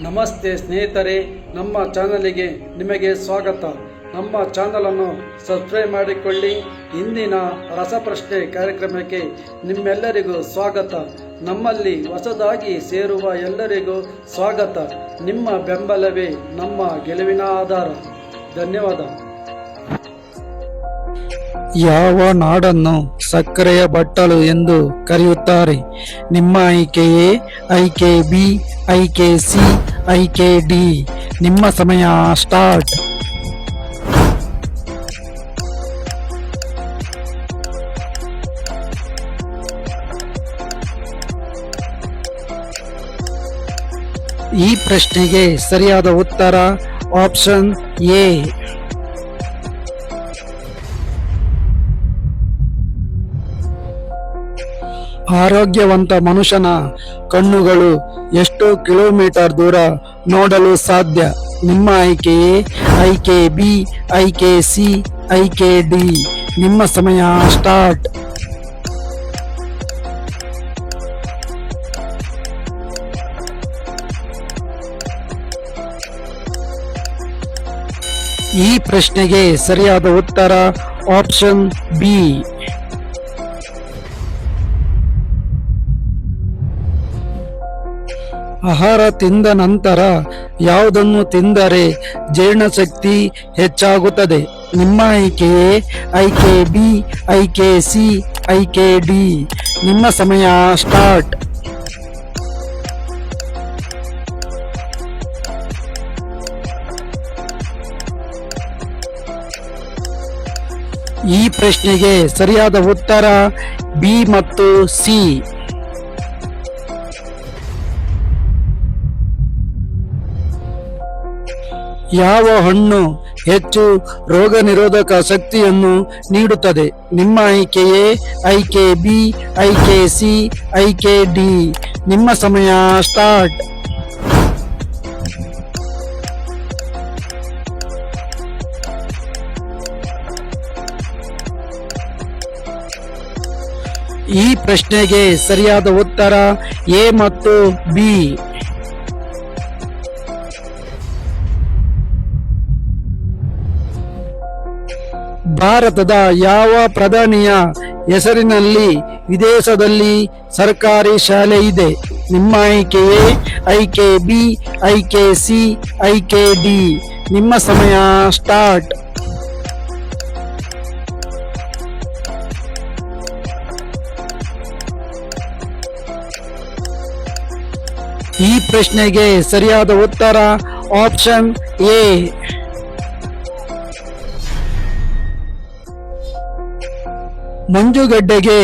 ನಮಸ್ತೆ ಸ್ನೇಹಿತರೆ, ನಮ್ಮ ಚಾನಲಿಗೆ ನಿಮಗೆ ಸ್ವಾಗತ. ನಮ್ಮ ಚಾನಲನ್ನು ಸಬ್ಸ್ಕ್ರೈಬ್ ಮಾಡಿಕೊಳ್ಳಿ. ಇಂದಿನ ರಸಪ್ರಶ್ನೆ ಕಾರ್ಯಕ್ರಮಕ್ಕೆ ನಿಮ್ಮೆಲ್ಲರಿಗೂ ಸ್ವಾಗತ. ನಮ್ಮಲ್ಲಿ ಹೊಸದಾಗಿ ಸೇರುವ ಎಲ್ಲರಿಗೂ ಸ್ವಾಗತ. ನಿಮ್ಮ ಬೆಂಬಲವೇ ನಮ್ಮ ಗೆಲುವಿನ ಆಧಾರ. ಧನ್ಯವಾದ. ಯಾವ ನಾಡನ್ನು ಸಕ್ಕರೆಯ ಬಟ್ಟಲು ಎಂದು ಕರೆಯುತ್ತಾರೆ? ನಿಮ್ಮ ಆಯ್ಕೆ ಎ, ಆಯ್ಕೆ ಬಿ, ಆಯ್ಕೆ ಸಿ, ಆಯ್ಕೆ ಡಿ. ನಿಮ್ಮ ಸಮಯ ಸ್ಟಾರ್ಟ್. ಈ ಪ್ರಶ್ನೆಗೆ ಸರಿಯಾದ ಉತ್ತರ ಆಪ್ಷನ್ ಎ. ಆರೋಗ್ಯವಂತ ಮನುಷ್ಯನ ಕಣ್ಣುಗಳು ಎಷ್ಟು ಕಿಲೋಮೀಟರ್ ದೂರ ನೋಡಲು ಸಾಧ್ಯ? ನಿಮ್ಮ ಆಯ್ಕೆ ಎ, ಆಯ್ಕೆ ಬಿ, ಆಯ್ಕೆ ಸಿ, ಆಯ್ಕೆ ಡಿ. ನಿಮ್ಮ ಸಮಯ ಸ್ಟಾರ್ಟ್. ಈ ಪ್ರಶ್ನೆಗೆ ಸರಿಯಾದ ಉತ್ತರ ಆಪ್ಷನ್ ಬಿ. ಆಹಾರ ತಿಂದ ನಂತರ ಯಾವುದನ್ನು ತಿಂದರೆ ಜೀರ್ಣಶಕ್ತಿ ಹೆಚ್ಚಾಗುತ್ತದೆ? ನಿಮ್ಮ ಆಯ್ಕೆ ಎ, ಆಯ್ಕೆ ಬಿ, ಆಯ್ಕೆ ಸಿ, ಆಯ್ಕೆ ಡಿ. ನಿಮ್ಮ ಸಮಯ ಸ್ಟಾರ್ಟ್. ಈ ಪ್ರಶ್ನೆಗೆ ಸರಿಯಾದ ಉತ್ತರ ಬಿ ಮತ್ತು ಸಿ. ಯಾವ ಹಣ್ಣು ಹೆಚ್ಚು ರೋಗ ನಿರೋಧಕ ಶಕ್ತಿಯನ್ನು ನೀಡುತ್ತದೆ? ನಿಮ್ಮ ಆಯ್ಕೆ ಎ, ಆಯ್ಕೆ ಬಿ, ಆಯ್ಕೆ ಸಿ, ಆಯ್ಕೆ ಡಿ. ನಿಮ್ಮ ಸಮಯ ಸ್ಟಾರ್ಟ್. ಈ ಪ್ರಶ್ನೆಗೆ ಸರಿಯಾದ ಉತ್ತರ ಎ ಮತ್ತು ಬಿ. ಭಾರತದ ಯಾವ ಪ್ರಧಾನಿಯ ಹೆಸರಿನಲ್ಲಿ ವಿದೇಶದಲ್ಲಿ ಸರ್ಕಾರಿ ಶಾಲೆ ಇದೆ? ನಿಮ್ಮ ಆಯ್ಕೆ ಎ, ಆಯ್ಕೆ ಬಿ, ಆಯ್ಕೆ ಸಿ, ಆಯ್ಕೆ ಡಿ. ನಿಮ್ಮ ಸಮಯ ಸ್ಟಾರ್ಟ್. ಈ ಪ್ರಶ್ನೆಗೆ ಸರಿಯಾದ ಉತ್ತರ ಆಪ್ಷನ್ ಎ. ಮಂಜುಗಡ್ಡೆಗೆ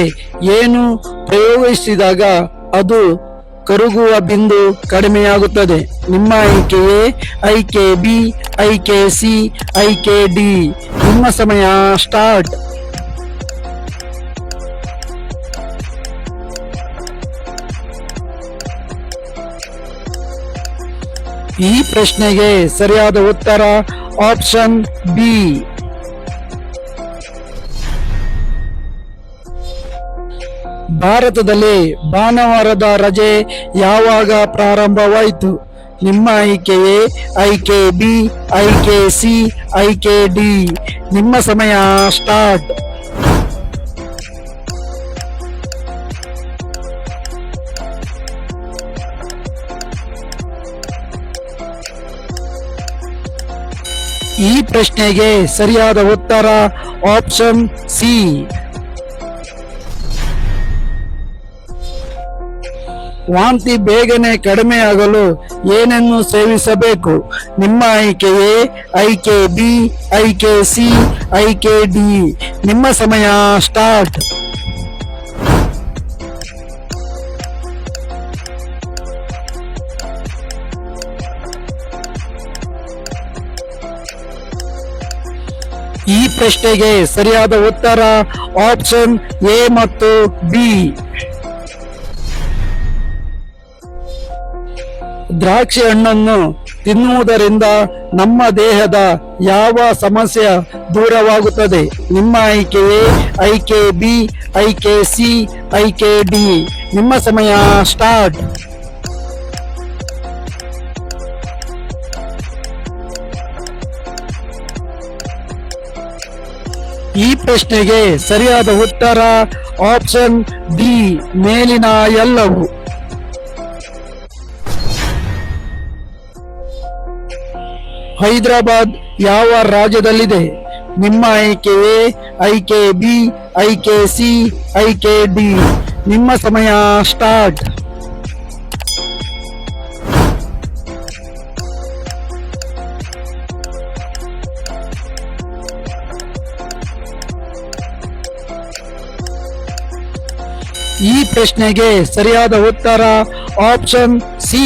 ಏನು ಪ್ರಯೋಗಿಸಿದಾಗ ಅದು ಕರಗುವ ಬಿಂದು ಕಡಿಮೆಯಾಗುತ್ತದೆ? ನಿಮ್ಮ ಆಯ್ಕೆ ಎ, ಆಯ್ಕೆ ಬಿ, ಆಯ್ಕೆ ಸಿ, ಆಯ್ಕೆ ಡಿ. ನಿಮ್ಮ ಸಮಯ ಸ್ಟಾರ್ಟ್. ಈ ಪ್ರಶ್ನೆಗೆ ಸರಿಯಾದ ಉತ್ತರ ಆಪ್ಷನ್ ಬಿ. ಭಾರತದಲ್ಲಿ ಭಾನುವಾರದ ರಜೆ ಯಾವಾಗ ಪ್ರಾರಂಭವಾಯಿತು? ನಿಮ್ಮ ಆಯ್ಕೆ ಎ, ಆಯ್ಕೆ ಬಿ, ಆಯ್ಕೆ ಸಿ, ಆಯ್ಕೆ ಡಿ. ನಿಮ್ಮ ಸಮಯ ಸ್ಟಾರ್ಟ್. ಈ ಪ್ರಶ್ನೆಗೆ ಸರಿಯಾದ ಉತ್ತರ ಆಪ್ಷನ್ ಸಿ. ವಾಂತಿ ಬೇಗನೆ ಕಡಿಮೆಯಾಗಲು ಏನನ್ನು ಸೇವಿಸಬೇಕು? ನಿಮ್ಮ ಆಯ್ಕೆ ಎ, ಆಯ್ಕೆ ಬಿ, ಆಯ್ಕೆ ಸಿ, ಆಯ್ಕೆ ಡಿ. ನಿಮ್ಮ ಸಮಯ ಸ್ಟಾರ್ಟ್. ಈ ಪ್ರಶ್ನೆಗೆ ಸರಿಯಾದ ಉತ್ತರ ಆಪ್ಷನ್ ಎ ಮತ್ತು ಬಿ. ದ್ರಾಕ್ಷಿ ಹಣ್ಣನ್ನು ತಿನ್ನುವುದರಿಂದ ನಮ್ಮ ದೇಹದ ಯಾವ ಸಮಸ್ಯೆ ದೂರವಾಗುತ್ತದೆ? ನಿಮ್ಮ ಆಯ್ಕೆ ಎ, ಆಯ್ಕೆ ಬಿ, ಆಯ್ಕೆ ಸಿ, ಆಯ್ಕೆ ಡಿ. ನಿಮ್ಮ ಸಮಯ ಸ್ಟಾರ್ಟ್. ಈ ಪ್ರಶ್ನೆಗೆ ಸರಿಯಾದ ಉತ್ತರ ಆಪ್ಷನ್ ಡಿ, ಮೇಲಿನ ಎಲ್ಲವೂ. ಹೈದರಾಬಾದ್ ಯಾವ ರಾಜ್ಯದಲ್ಲಿದೆ? ನಿಮ್ಮ ಆಯ್ಕೆ ಎ, ಆಯ್ಕೆ ಬಿ, ಆಯ್ಕೆ ಸಿ, ಆಯ್ಕೆ ಡಿ. ನಿಮ್ಮ ಸಮಯ ಸ್ಟಾರ್ಟ್. ಈ ಪ್ರಶ್ನೆಗೆ ಸರಿಯಾದ ಉತ್ತರ ಆಪ್ಷನ್ ಸಿ,